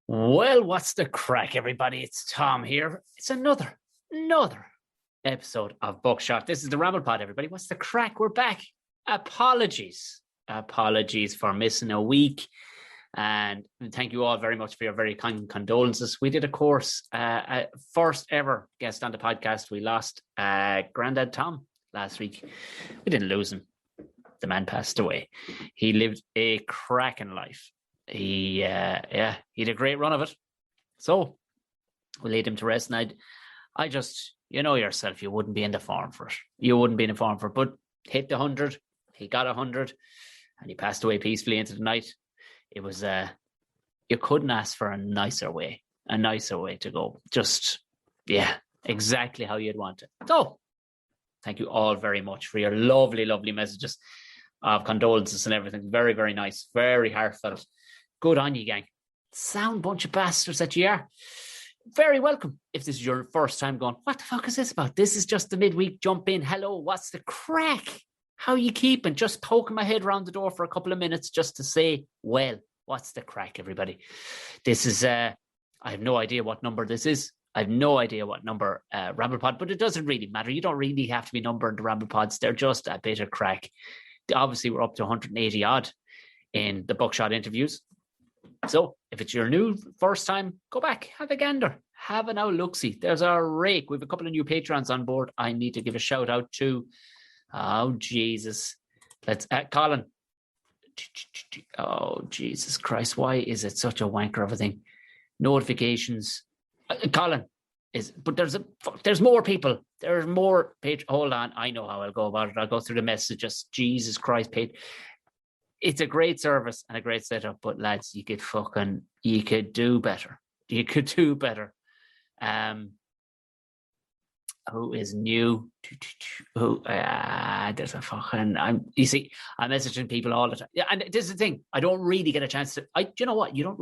Well, what's the crack, everybody? It's Tom here. It's another episode of Buckshot. This is the Ramble Pod, everybody. What's the crack? We're back. Apologies for missing a week. And thank you all very much for your very kind condolences. We did, of course, first ever guest on the podcast. We lost Grandad Tom last week. We didn't lose him. The man passed away. He lived a cracking life. He had a great run of it. So we laid him to rest. And I just, you know yourself, you wouldn't be in the form for it. But hit the 100. He got 100 and he passed away peacefully into the night. It was, you couldn't ask for a nicer way to go. Just, exactly how you'd want it. So thank you all very much for your lovely, lovely messages of condolences and everything. Very, very nice. Very heartfelt. Good on you, gang. Sound bunch of bastards that you are. Very welcome. If this is your first time going, what the fuck is this about? This is just the midweek jump in. Hello, what's the crack? How you keeping? Just poking my head around the door for a couple of minutes just to say, well, what's the crack, everybody? This is, I have no idea what number this is. I have no idea what number Ramble Pod, but it doesn't really matter. You don't really have to be numbering the Ramble Pods. They're just a bit of crack. Obviously, we're up to 180 odd in the Buckshot interviews. So if it's your new first time, go back, have a gander, have an look-see. There's our rake. We have a couple of new patrons on board. I need to give a shout out to, oh, Jesus. Let's, Colin. Oh, Jesus Christ. Why is it such a wanker of a thing? Notifications. Colin is, but there's more people. There's more hold on. I know how I'll go about it. I'll go through the messages. Jesus Christ, it's a great service and a great setup, but lads, you could do better. You could do better. Who is new? There's a fucking, I'm messaging people all the time. Yeah, and this is the thing. I don't really get a chance to, you know what? You don't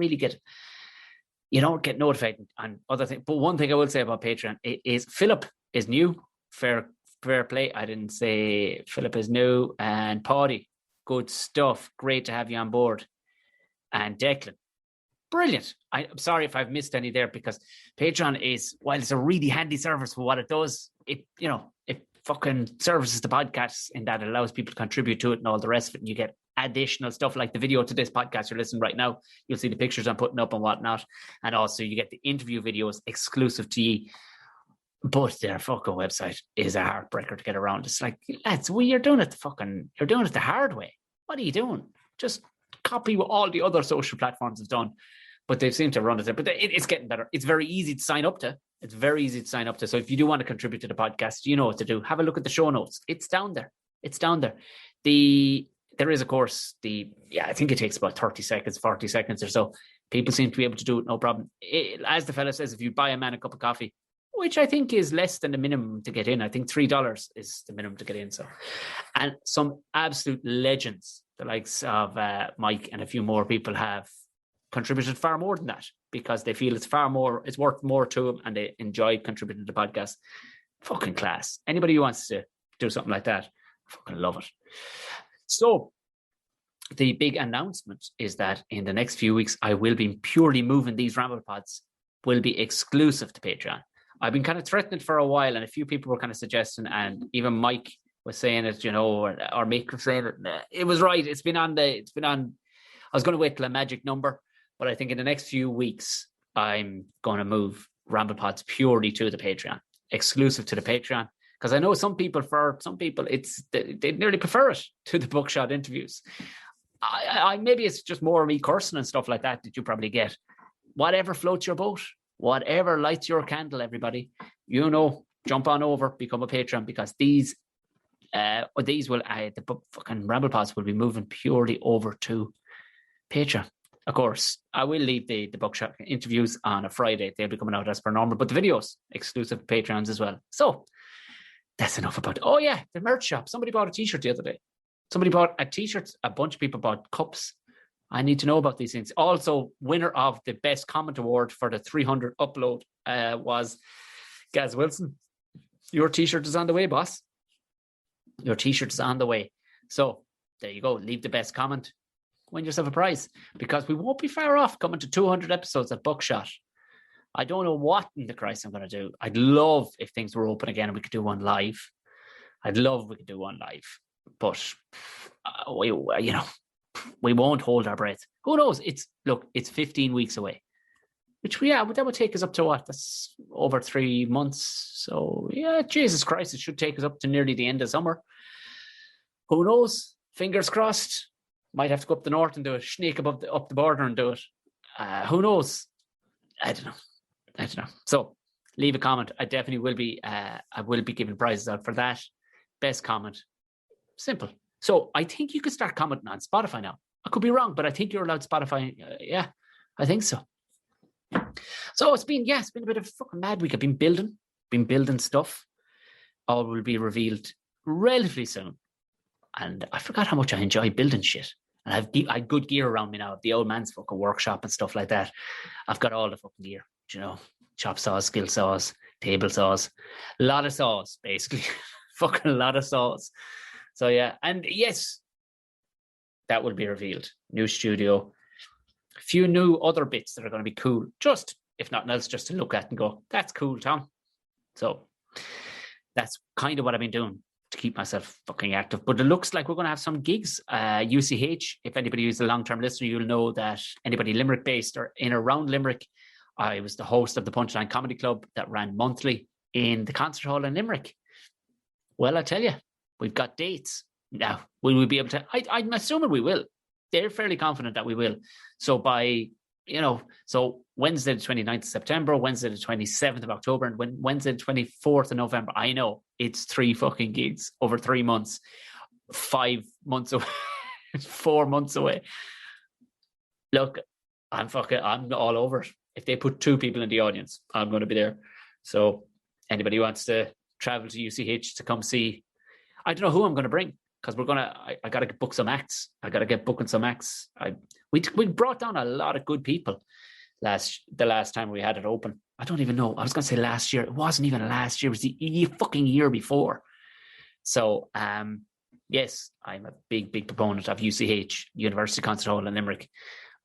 get notified on other things. But one thing I will say about Patreon is Philip is new. Fair play. I didn't say Philip is new. And Paddy, good stuff. Great to have you on board. And Declan, brilliant. I'm sorry if I've missed any there, because Patreon is, while it's a really handy service for what it does, it fucking services the podcast in that it allows people to contribute to it and all the rest of it. And you get additional stuff like the video to this podcast you're listening right now. You'll see the pictures I'm putting up and whatnot. And also you get the interview videos exclusive to you. But their fucking website is a heartbreaker to get around. It's like, lads, you're doing it the hard way. What are you doing? Just copy what all the other social platforms have done. But they seem to run it. But it's getting better. It's very easy to sign up to. So if you do want to contribute to the podcast, you know what to do. Have a look at the show notes. It's down there. There is, of course, I think it takes about 30 seconds, 40 seconds or so. People seem to be able to do it, no problem. As the fella says, if you buy a man a cup of coffee, which I think is less than the minimum to get in. I think $3 is the minimum to get in. So, and some absolute legends, the likes of Mike and a few more people have contributed far more than that because they feel it's worth more to them and they enjoy contributing to the podcast. Fucking class. Anybody who wants to do something like that, I fucking love it. So the big announcement is that in the next few weeks, I will be purely moving these Ramble Pods will be exclusive to Patreon. I've been kind of threatening for a while, and a few people were kind of suggesting, and even Mike was saying it, or Mick was saying it. It was right. It's been on. I was going to wait till a magic number, but I think in the next few weeks, I'm going to move Ramble Pods purely to the Patreon, exclusive to the Patreon. Because I know for some people, they nearly prefer it to the Buckshot interviews. I maybe it's just more me cursing and stuff like that you probably get. Whatever floats your boat. Whatever lights your candle, everybody, jump on over, become a patron, because the fucking Ramble Pods will be moving purely over to Patreon. Of course, I will leave the Buckshot interviews on a Friday. They'll be coming out as per normal, but the videos exclusive Patrons as well. So that's enough about it. Oh yeah, the merch shop. Somebody bought a t-shirt the other day. Somebody bought a t-shirt. A bunch of people bought cups. I need to know about these things. Also, winner of the Best Comment Award for the 300 upload was Gaz Wilson. Your t-shirt is on the way, boss. Your t-shirt is on the way. So there you go. Leave the best comment. win yourself a prize, because we won't be far off coming to 200 episodes at Buckshot. I don't know what in the Christ I'm going to do. I'd love if things were open again and we could do one live. I'd love if we could do one live, but we won't hold our breath. Who knows? It's 15 weeks away, which that would take us up to what? That's over 3 months. So yeah, Jesus Christ, it should take us up to nearly the end of summer. Who knows? Fingers crossed. Might have to go up the north and do it. Sneak up the border and do it. Who knows? I don't know. So leave a comment. I definitely will be. I will be giving prizes out for that. Best comment. Simple. So I think you could start commenting on Spotify now. I could be wrong, but I think you're allowed Spotify. Yeah, I think so. So it's been a bit of a fucking mad week. I've been building stuff. All will be revealed relatively soon. And I forgot how much I enjoy building shit. And I have good gear around me now. I have the old man's fucking workshop and stuff like that. I've got all the fucking gear, chop saws, skill saws, table saws, a lot of saws, basically. Fucking a lot of saws. So yeah, and yes, that will be revealed. New studio, a few new other bits that are going to be cool. Just, if nothing else, just to look at and go, that's cool, Tom. So that's kind of what I've been doing to keep myself fucking active. But it looks like we're going to have some gigs. UCH, if anybody is a long-term listener, you'll know that anybody Limerick-based or in around Limerick, I was the host of the Punchline Comedy Club that ran monthly in the concert hall in Limerick. Well, I tell you, we've got dates. Now, will we be able to? I'm assuming we will. They're fairly confident that we will. So by, so Wednesday the 29th of September, Wednesday the 27th of October, and Wednesday the 24th of November. I know, it's 3 fucking gigs over 3 months, 5 months away, 4 months away. Look, I'm all over it. If they put 2 people in the audience, I'm going to be there. So anybody who wants to travel to UCH to come see, I don't know who I'm going to bring, because I got to book some acts. I got to get booking some acts. We brought down a lot of good people the last time we had it open. I don't even know. I was going to say last year. It wasn't even last year. It was the fucking year before. So, yes, I'm a big, big proponent of UCH, University Concert Hall in Limerick.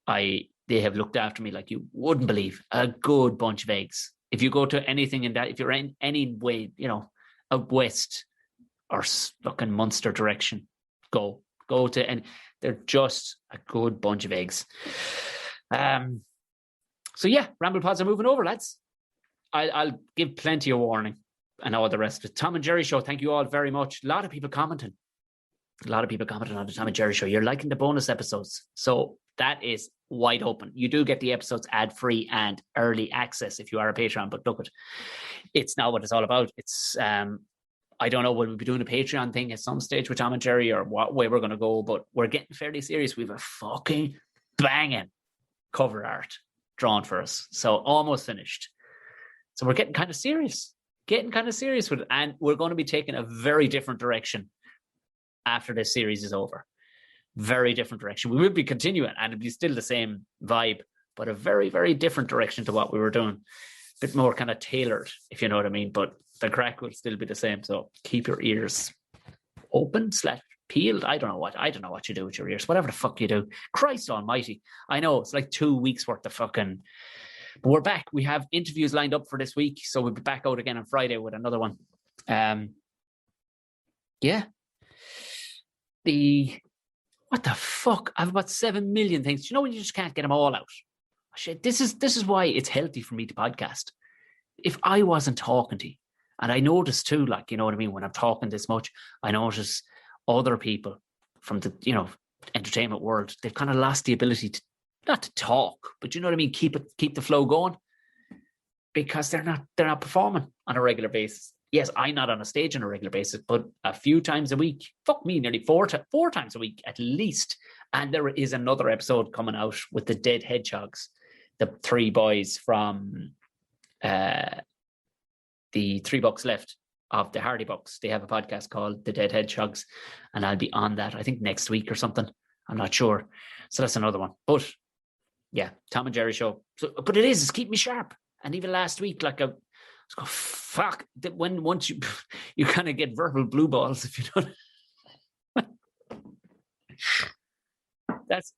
They have looked after me like you wouldn't believe. A good bunch of eggs. If you go to anything in that, if you're in any way, out west or fucking Munster direction, go to, and they're just a good bunch of eggs. So yeah, Ramble Pods are moving over, lads. I'll give plenty of warning and all the rest of it. Tom and Jerry Show, thank you all very much. A lot of people commenting on the Tom and Jerry Show. You're liking the bonus episodes. So that is wide open. You do get the episodes ad-free and early access if you are a Patreon, but look, it's not what it's all about. It's, I don't know, will we be doing a Patreon thing at some stage with Tom and Jerry or what way we're going to go, but we're getting fairly serious. We have a fucking banging cover art drawn for us. So almost finished. So we're getting kind of serious with it. And we're going to be taking a very different direction after this series is over. Very different direction. We will be continuing and it'll be still the same vibe, but a very, very different direction to what we were doing. A bit more kind of tailored, if you know what I mean, but the crack will still be the same. So keep your ears open / peeled. I don't know what you do with your ears, whatever the fuck you do. Christ almighty. I know it's like 2 weeks worth of fucking, but we're back. We have interviews lined up for this week. So we'll be back out again on Friday with another one. Yeah. What the fuck? I have about 7 million things. You know when you just can't get them all out? Shit, this is why it's healthy for me to podcast. If I wasn't talking to you, and I notice too, like, you know what I mean, when I'm talking this much, I notice other people from the, entertainment world, they've kind of lost the ability to, not to talk, but you know what I mean, keep the flow going, because they're not performing on a regular basis. Yes, I'm not on a stage on a regular basis, but a few times a week, fuck me, nearly four times a week at least. And there is another episode coming out with the Dead Hedgehogs, the 3 boys from the 3 Bucks Left of the Hardy Bucks. They have a podcast called The Dead Hedgehogs, and I'll be on that, I think, next week or something. I'm not sure. So that's another one. But yeah, Tom and Jerry Show. So, but it's keep me sharp. And even last week, like fuck, once you kind of get verbal blue balls, if you don't.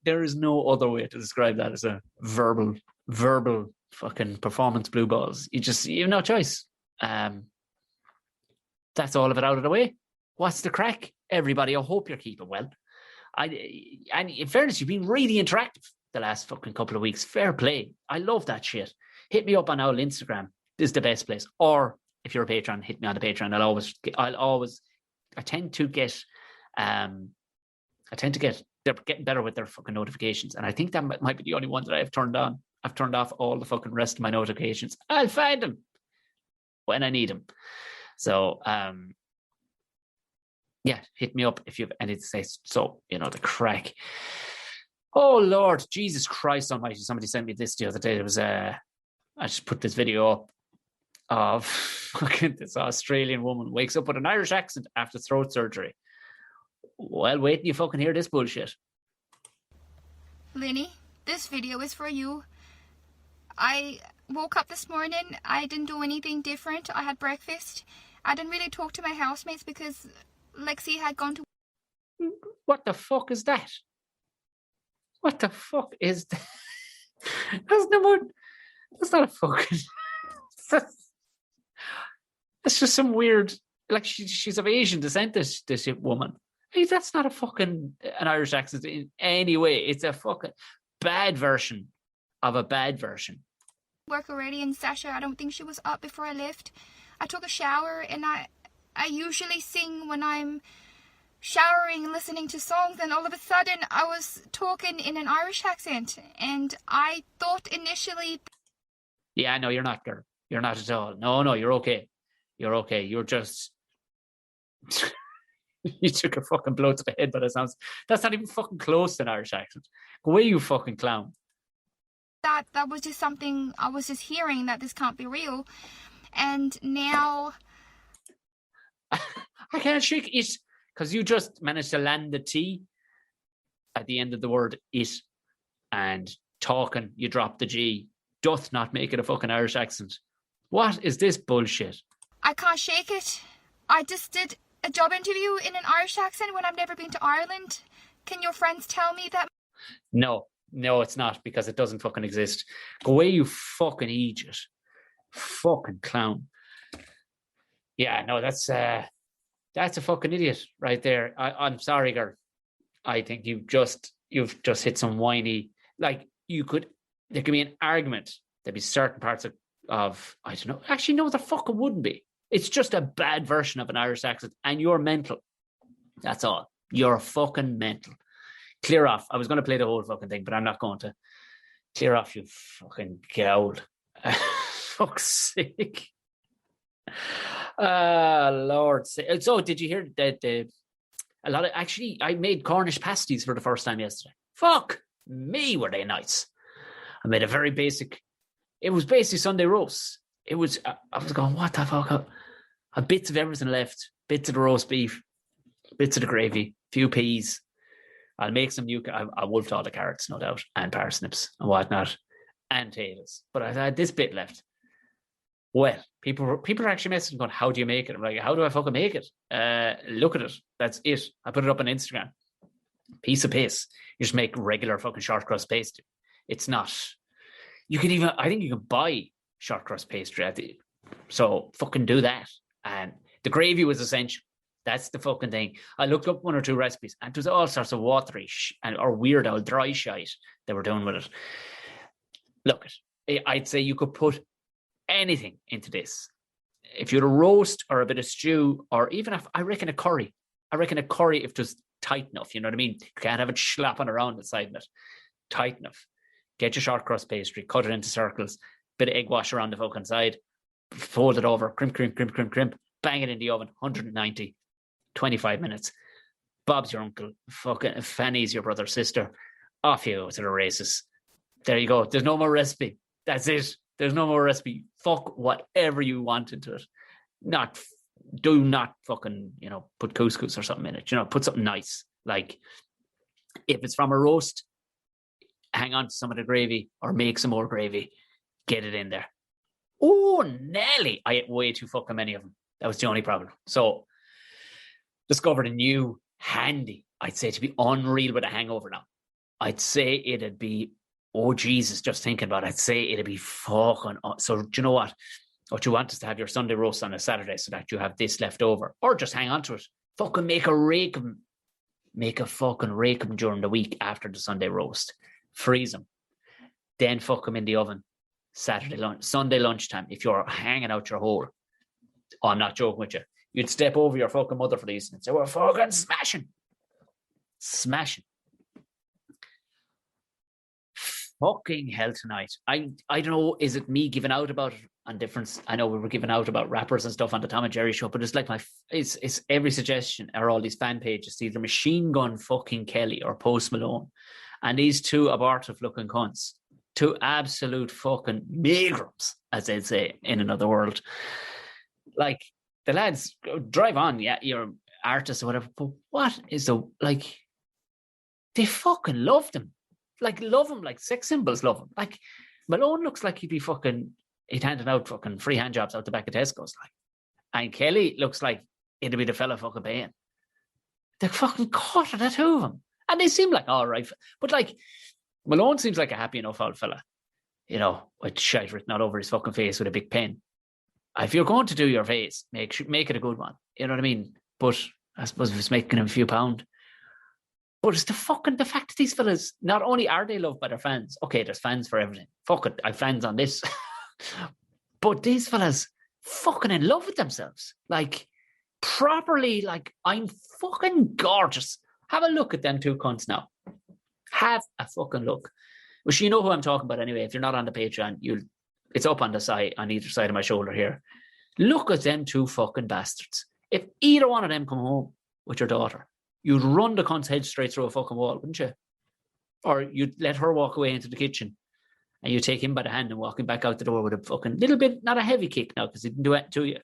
There is no other way to describe that as a verbal fucking performance blue balls. You have no choice. That's all of it out of the way. What's the crack, everybody? I hope you're keeping well. And in fairness, you've been really interactive the last fucking couple of weeks. Fair play. I love that shit. Hit me up on our Instagram. This is the best place. Or if you're a patron, hit me on the Patreon. I tend to get they're getting better with their fucking notifications. And I think that might be the only one that I've turned on. I've turned off all the fucking rest of my notifications. I'll find them when I need them. So, yeah, hit me up if you have anything to say. So, the crack. Oh, Lord, Jesus Christ almighty. Somebody sent me this the other day. It was, I just put this video up of fucking this Australian woman wakes up with an Irish accent after throat surgery. Well, wait till you fucking hear this bullshit. Lenny, this video is for you. I woke up this morning. I didn't do anything different. I had breakfast. I didn't really talk to my housemates because Lexi had gone to... What the fuck is that? What the fuck is that? That's not a fucking... That's just some weird... Like, she's of Asian descent, this woman. Hey, that's not an Irish accent in any way. It's a fucking bad version of a bad version. Work already, and Sasha, I don't think she was up before I left. I took a shower, and I usually sing when I'm showering and listening to songs, and all of a sudden I was talking in an Irish accent, and I thought initially... Yeah, no, you're not, girl. You're not at all. No, you're okay. You're okay. You're just... You took a fucking blow to the head, but it sounds... That's not even fucking close to an Irish accent. Go away, you fucking clown. That was just something I was just hearing, that this can't be real. And now... I can't shake it, because you just managed to land the T at the end of the word it, and talking, you drop the G. Doth not make it a fucking Irish accent. What is this bullshit? I can't shake it. I just did a job interview in an Irish accent when I've never been to Ireland. Can your friends tell me that? No, it's not, because it doesn't fucking exist. Go away, you fucking idiot. Fucking clown. Yeah, no, that's a fucking idiot right there. I'm sorry, girl. I think you've just hit some whiny... Like, there could be an argument. There'd be certain parts of I don't know. Actually, no, there fucking wouldn't be. It's just a bad version of an Irish accent, and you're mental. That's all. You're fucking mental. Clear off. I was going to play the whole fucking thing, but I'm not going to. Clear off, you fucking gowl. Fuck's sake. Lord. So, did you hear that I made Cornish pasties for the first time yesterday. Fuck me, were they nice. I made a very basic... It was basically Sunday roast. It was... I was going, what the fuck? Bits of everything left. Bits of the roast beef. Bits of the gravy. Few peas. I'll make some new... I wolfed all the carrots, no doubt. And parsnips and whatnot. And potatoes. But I had this bit left. Well, people are actually messaging going, how do you make it? I'm like, how do I fucking make it? Look at it. That's it. I put it up on Instagram. Piece of piss. You just make regular fucking short crust pastry. It's not... I think you can buy short crust pastry so fucking do that. And the gravy was essential. That's the fucking thing. I looked up one or two recipes, and there's all sorts of watery or weird old dry shite they were doing with it. Look, I'd say you could put anything into this. If you had a roast or a bit of stew, or even I reckon a curry. If it was tight enough, you know what I mean? You can't have it slapping around the side of it. Tight enough. Get your short crust pastry, cut it into circles, bit of egg wash around the fucking side, fold it over, crimp, bang it in the oven, 190, 25 minutes. Bob's your uncle, fucking Fanny's your brother, sister. Off you go to the races. There you go. There's no more recipe. That's it. There's no more recipe. Fuck whatever you want into it. Do not fucking, put couscous or something in it. Put something nice. Like, if it's from a roast, hang on to some of the gravy or make some more gravy. Get it in there. Oh, Nelly. I ate way too fucking many of them. That was the only problem. So, discovered a new handy, I'd say, to be unreal with a hangover now. I'd say it'd be, oh Jesus, just thinking about it, I'd say it'd be fucking, so do you know what? What you want is to have your Sunday roast on a Saturday so that you have this left over, or just hang on to it. Fucking make a fucking rake them during the week after the Sunday roast. Freeze them. Then fuck them in the oven. Sunday lunchtime, if you're hanging out your hole. Oh, I'm not joking with you. You'd step over your fucking mother for these and say, we're fucking smashing. Smashing. Fucking hell tonight. I don't know, is it me giving out about it on difference? I know we were giving out about rappers and stuff on the Tom and Jerry show, but it's like it's every suggestion or all these fan pages, either Machine Gun fucking Kelly or Post Malone. And these two abortive looking cunts, two absolute fucking megrams, as they'd say in another world. Like, the lads, drive on, yeah, you're artists or whatever, but what is they fucking love them. Like, love him, like sex symbols love him. Like, Malone looks like he'd handing out fucking free hand jobs out the back of Tesco's, like. And Kelly looks like it'd be the fella fucking paying. They're fucking caught at the two of them. And they seem like all right. But like, Malone seems like a happy enough old fella, you know, with shite written all over his fucking face with a big pen. If you're going to do your face, make it a good one. You know what I mean? But I suppose if it's making him a few pound. But it's the fact that these fellas, not only are they loved by their fans, okay, there's fans for everything. Fuck it, I've fans on this. But these fellas fucking in love with themselves. Like, properly, like, I'm fucking gorgeous. Have a look at them two cunts now. Have a fucking look. Well, you know who I'm talking about anyway. If you're not on the Patreon, it's up on the side, on either side of my shoulder here. Look at them two fucking bastards. If either one of them come home with your daughter, you'd run the cunt's head straight through a fucking wall, wouldn't you? Or you'd let her walk away into the kitchen and you take him by the hand and walk him back out the door with a fucking little bit, not a heavy kick now because he didn't do it to you,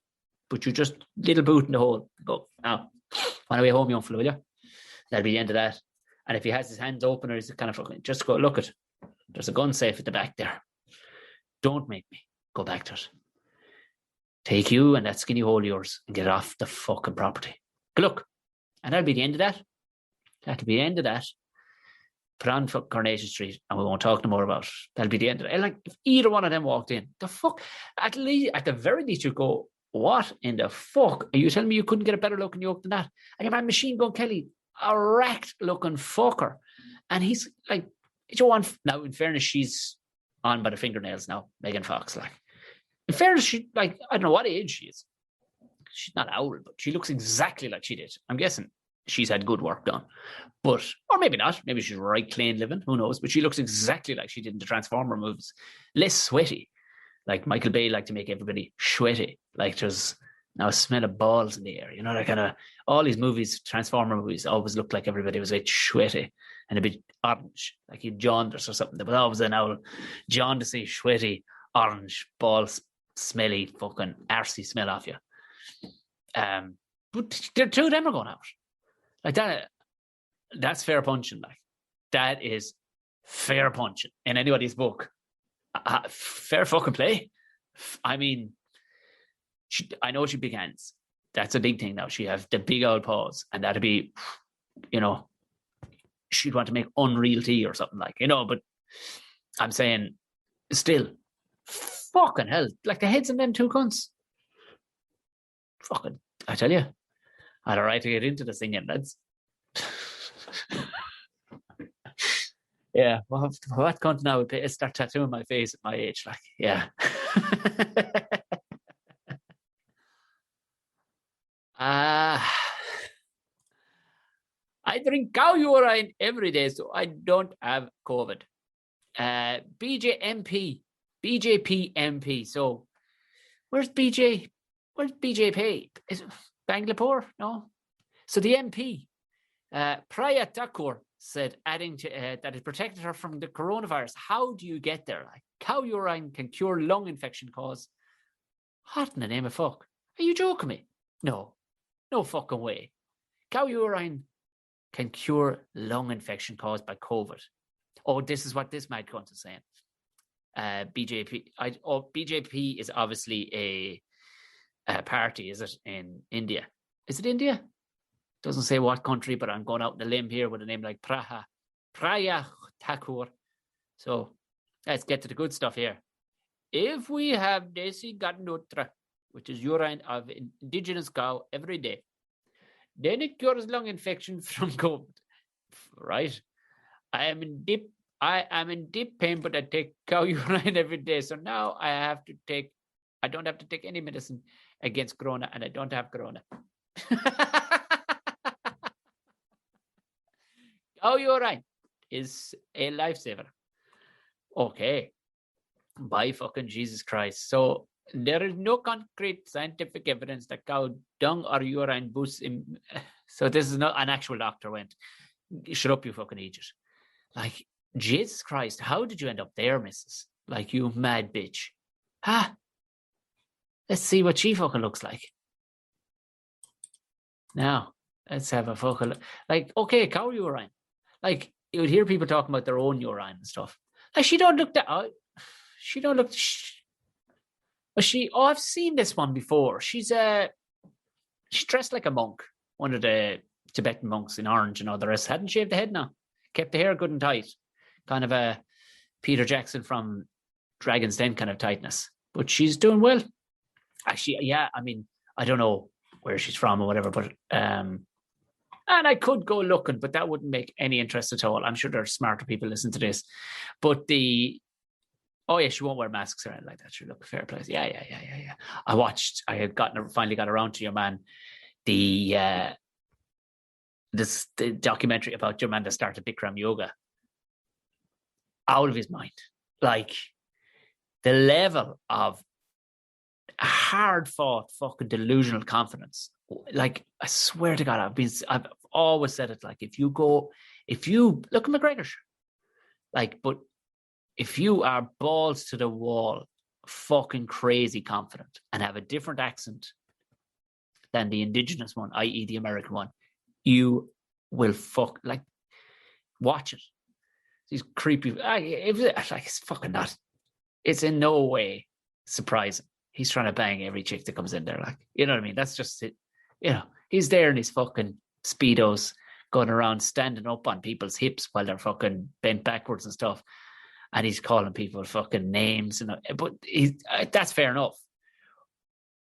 but you just little boot in the hole. Go, now, on the way home, young fella, will you? That'll be the end of that. And if he has his hands open or he's kind of fucking, just go, look at, there's a gun safe at the back there. Don't make me go back to it. Take you and that skinny hole of yours and get off the fucking property. Good luck. And that'll be the end of that. That'll be the end of that. Put on Coronation Street and we won't talk no more about it. That'll be the end of it. Like, if either one of them walked in, the fuck, at the very least you go, what in the fuck? Are you telling me you couldn't get a better looking yoke than that? And your man Machine Gun Kelly, a wrecked looking fucker. And he's like, now in fairness, she's on by the fingernails now, Megan Fox. Like, in fairness, she, like, I don't know what age she is. She's not old, but she looks exactly like she did. I'm guessing she's had good work done. But, or maybe not. Maybe she's right clean living. Who knows? But she looks exactly like she did in the Transformer movies. Less sweaty. Like Michael Bay liked to make everybody sweaty. Like there's now a smell of balls in the air. You know, that kind of, all these movies, Transformer movies, always looked like everybody was a bit sweaty and a bit orange, like you jaundice or something. There was always an old jaundicey, sweaty, orange, balls, smelly, fucking arsey smell off you. But the two of them are going out. Like that, that's fair punching. Like, that is fair punching in anybody's book. Fair fucking play. I mean, I know she big hands. That's a big thing now. She have the big old paws, and that'd be, you know, she'd want to make unreal tea or something, like, you know. But I'm saying, still, fucking hell, like the heads of them two cunts. Fucking, I tell you, I had a right to get into this thing, and that's. Yeah, well, what cunt now would start tattooing my face at my age? Like, yeah. I drink cow urine every day, so I don't have COVID. BJP MP. So, where's BJ? Where's BJP? Is it Bangalore? No. So the MP, Priya Thakur, said, adding to that it protected her from the coronavirus. How do you get there? Like, cow urine can cure lung infection cause. What in the name of fuck? Are you joking me? No fucking way. Cow urine can cure lung infection caused by COVID. Oh, this is what this mad cunt is saying. BJP is obviously a party, is it, in India? Is it India? Doesn't say what country, but I'm going out on the limb here with a name like Priya Takur. So let's get to the good stuff here. If we have Desi Ganutra, which is urine of indigenous cow every day, then it cures lung infection from COVID. Right? I am in deep pain, but I take cow urine every day. So now I don't have to take any medicine against corona, and I don't have corona. Cow urine is a lifesaver. Okay. By fucking Jesus Christ. So there is no concrete scientific evidence that cow dung or urine boosts him. So this is not an actual doctor went, shut up, you fucking idiot. Like, Jesus Christ, how did you end up there, missus? Like, you mad bitch. Ha! Let's see what she fucking looks like. Now, let's have a fucking look. Like, okay, cow urine. Like, you would hear people talking about their own urine and stuff. Like, she don't look that... She don't look... I've seen this one before. She's dressed like a monk. One of the Tibetan monks in orange and all the rest. Hadn't shaved the head now. Kept the hair good and tight. Kind of a Peter Jackson from Dragon's Den kind of tightness. But she's doing well. Actually, yeah, I mean, I don't know where she's from or whatever, but... and I could go looking, but that wouldn't make any interest at all. I'm sure there are smarter people listening to this. But oh yeah, she won't wear masks or anything like that. She'll look fair play. Yeah. I had finally got around to your man, the documentary about your man that started Bikram yoga. Out of his mind. Like, the level of hard fought fucking delusional confidence. Like, I swear to God, I've always said it. Like, if you look at McGregor, like, but if you are balls to the wall, fucking crazy confident, and have a different accent than the indigenous one, i.e. the American one, you will watch it. These creepy, it's fucking not. It's in no way surprising. He's trying to bang every chick that comes in there, like, you know what I mean? That's just it. You know, he's there in his fucking Speedos going around standing up on people's hips while they're fucking bent backwards and stuff. And he's calling people fucking names. But that's fair enough.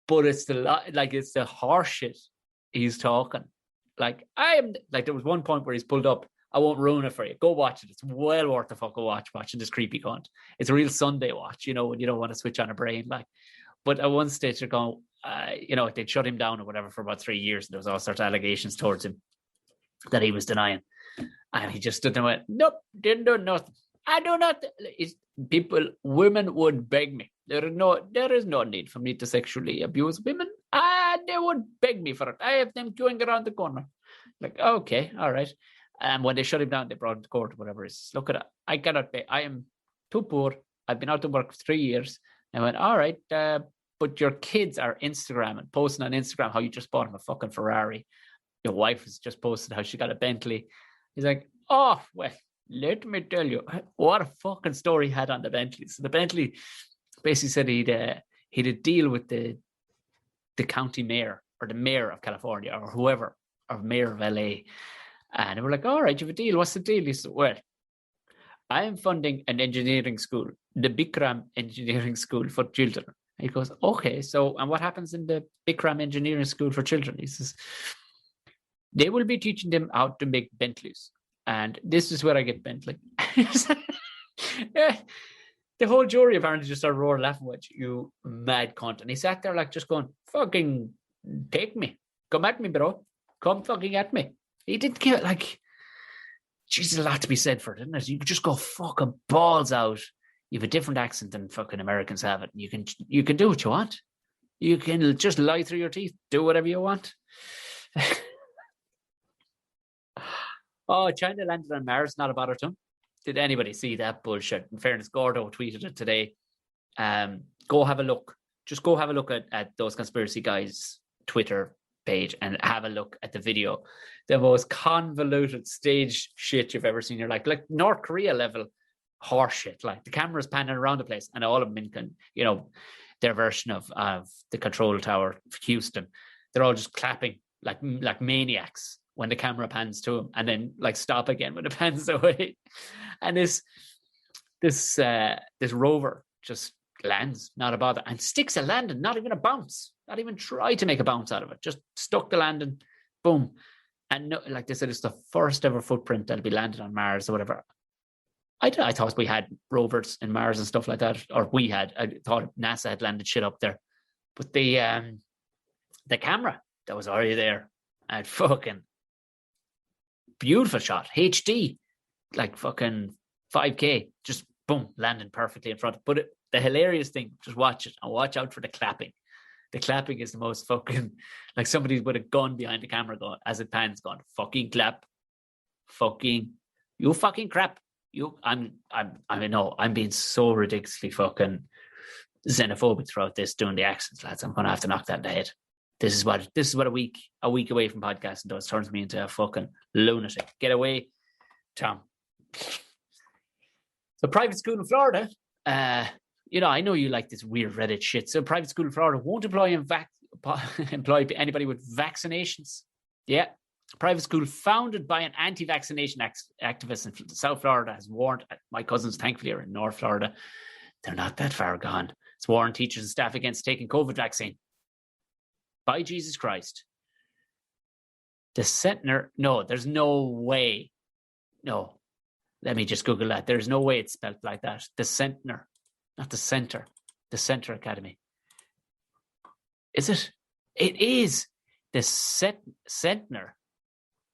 But it's the horse shit he's talking. Like, there was one point where he's pulled up. I won't ruin it for you. Go watch it. It's well worth the fucking watching this creepy cunt. It's a real Sunday watch, you know, when you don't want to switch on a brain. Like, but at one stage they're going, they'd shut him down or whatever for about 3 years. And there was all sorts of allegations towards him that he was denying. And he just stood there and went, nope, didn't do nothing. I do not. Women would beg me. There is no need for me to sexually abuse women. They would beg me for it. I have them queuing around the corner. Like, okay, all right. And when they shut him down, they brought him to court or whatever. He says, look at it. I cannot pay. I am too poor. I've been out of work for 3 years. And I went, all right, but your kids are Instagramming, posting on Instagram how you just bought him a fucking Ferrari. Your wife has just posted how she got a Bentley. He's like, oh, well, let me tell you what a fucking story he had on the Bentley. So the Bentley basically said he'd a deal with the county mayor or the mayor of California or whoever, or mayor of LA. And they were like, all right, you have a deal. What's the deal? He said, well, I am funding an engineering school, the Bikram Engineering School for Children. And he goes, okay, so, and what happens in the Bikram Engineering School for Children? He says, they will be teaching them how to make Bentleys. And this is where I get Bentley. Yeah, the whole jury apparently just started roaring laughing with you mad cunt. And he sat there like just going, fucking take me. Come at me, bro. Come fucking at me. He didn't give it like, Jesus, a lot to be said for it, isn't it? You could just go fucking balls out. You have a different accent than fucking Americans have it. You can do what you want. You can just lie through your teeth. Do whatever you want. Oh, China landed on Mars, not a bother to him. Did anybody see that bullshit? In fairness, Gordo tweeted it today. Go have a look. Just go have a look at those conspiracy guys' Twitter page and have a look at the video. The most convoluted stage shit you've ever seen. You're like North Korea level horse shit. Like the camera's panning around the place and all of them in, their version of the control tower, Houston. They're all just clapping like maniacs when the camera pans to him, and then like stop again when it pans away. And this rover just lands, not a bother, and sticks a landing, not even a bounce, not even try to make a bounce out of it, just stuck the landing, boom. And no, like they said, it's the first ever footprint that'll be landed on Mars or whatever. I thought we had rovers in Mars and stuff like that, or I thought NASA had landed shit up there. But the camera that was already there, and fucking beautiful shot, HD, like fucking 5K, just boom, landing perfectly in front. But the hilarious thing, just watch it and watch out for the clapping. The clapping is the most fucking, like somebody with a gun behind the camera going, as it pans, going, fucking clap, fucking, you fucking crap. I'm being so ridiculously fucking xenophobic throughout this, doing the accents, lads. I'm gonna have to knock that in the head. This is what a week away from podcasting does. Turns me into a fucking lunatic. Get away, Tom. So private school in Florida, I know you like this weird Reddit shit. So private school in Florida won't employ anybody with vaccinations. Yeah. Private school founded by an anti-vaccination activist in South Florida has warned, my cousins thankfully are in North Florida, they're not that far gone. It's warned teachers and staff against taking COVID vaccine. By Jesus Christ. The Centner, no, there's no way. No, let me just Google that. There's no way it's spelled like that. The Centner, not the Center, the Center Academy. Is it? It is the Centner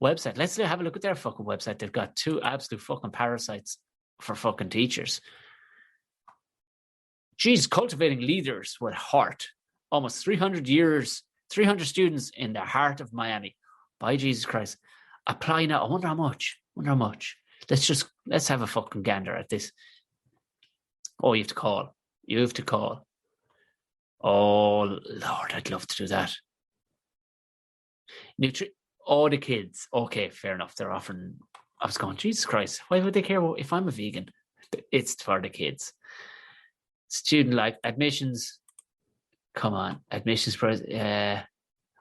website. Let's have a look at their fucking website. They've got two absolute fucking parasites for fucking teachers. Geez, cultivating leaders with heart. Almost 300 students in the heart of Miami. By Jesus Christ. Apply now. I wonder how much. Let's have a fucking gander at this. Oh, you have to call. Oh, Lord, I'd love to do that. All the kids. Okay, fair enough. They're offering. I was going, Jesus Christ, why would they care if I'm a vegan? It's for the kids. Student life admissions. Come on, admissions.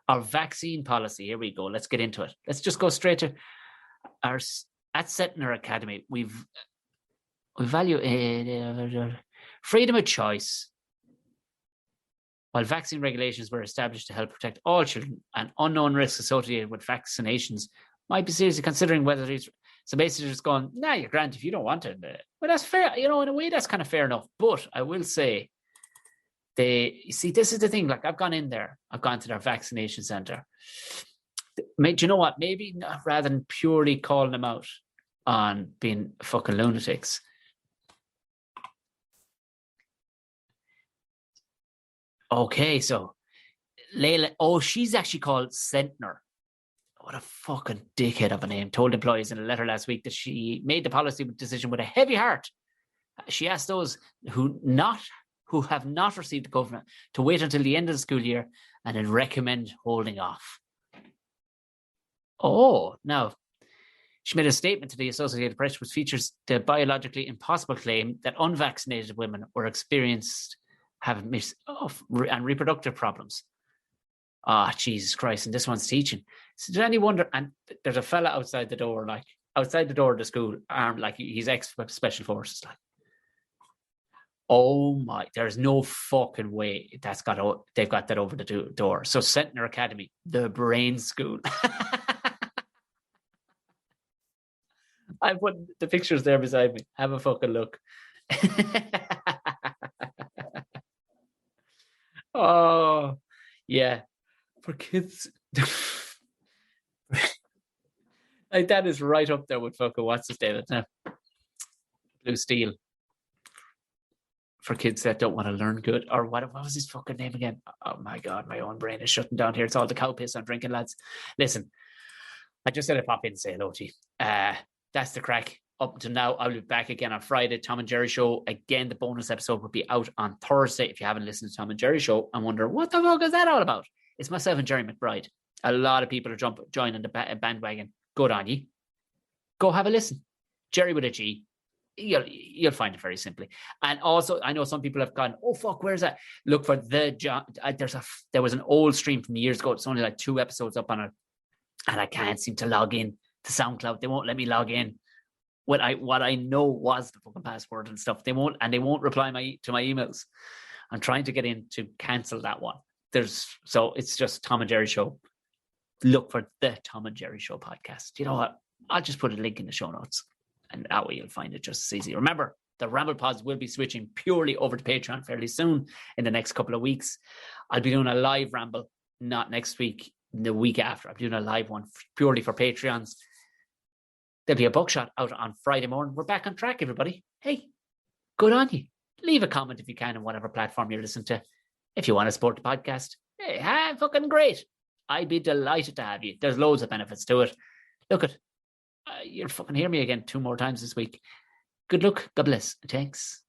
Our vaccine policy. Here we go. Let's get into it. Let's just go straight to our at Centner Academy. We value freedom of choice. While vaccine regulations were established to help protect all children, and unknown risks associated with vaccinations might be seriously considering whether these. So basically, just going, nah, you're grand if you don't want it. Well, that's fair. In a way, that's kind of fair enough. But I will say, this is the thing. Like, I've gone in there. I've gone to their vaccination center. Do you know what? Maybe not, rather than purely calling them out on being fucking lunatics. Okay, so Layla, she's actually called Centner. What a fucking dickhead of a name. Told employees in a letter last week that she made the policy decision with a heavy heart. She asked those who have not received the COVID to wait until the end of the school year and then recommend holding off. Oh, now, she made a statement to the Associated Press which features the biologically impossible claim that unvaccinated women were experienced having and reproductive problems. Jesus Christ, and this one's teaching. So did any wonder, and there's a fella outside the door of the school, armed like he's ex-special forces. Like, oh my, there's no fucking way they've got that over the door. So Centner Academy, the brain school. I put the pictures there beside me. Have a fucking look. Oh, yeah. For kids. Like, that is right up there with fucking what's his name now? Blue Steel. For kids that don't want to learn good. Or what was his fucking name again? Oh my God, my own brain is shutting down here. It's all the cow piss I'm drinking, lads. Listen, I just said I'd pop in and say hello to you. That's the crack. Up until now, I'll be back again on Friday. Tom and Jerry Show. Again, the bonus episode will be out on Thursday. If you haven't listened to Tom and Jerry Show and wonder, what the fuck is that all about? It's myself and Jerry McBride. A lot of people are joining the bandwagon. Good on you. Go have a listen. Jerry with a G. You'll find it very simply. And also, I know some people have gone, oh, fuck, where's that? Look for there was an old stream from years ago. It's only like 2 episodes up on it. and I can't seem to log in to SoundCloud. They won't let me log in. What I know was the fucking password and stuff. They won't reply to my emails. I'm trying to get in to cancel that one. So it's just Tom and Jerry Show. Look for the Tom and Jerry Show podcast. You know what? I'll just put a link in the show notes, and that way you'll find it just as easy. Remember, the Ramble Pods will be switching purely over to Patreon fairly soon in the next couple of weeks. I'll be doing a live ramble, not next week, the week after. I'm doing a live one purely for Patreons. There'll be a buckshot out on Friday morning. We're back on track, everybody. Hey, good on you. Leave a comment if you can on whatever platform you're listening to. If you want to support the podcast, hey, fucking great. I'd be delighted to have you. There's loads of benefits to it. Look at, you'll fucking hear me again 2 more times this week. Good luck. God bless. Thanks.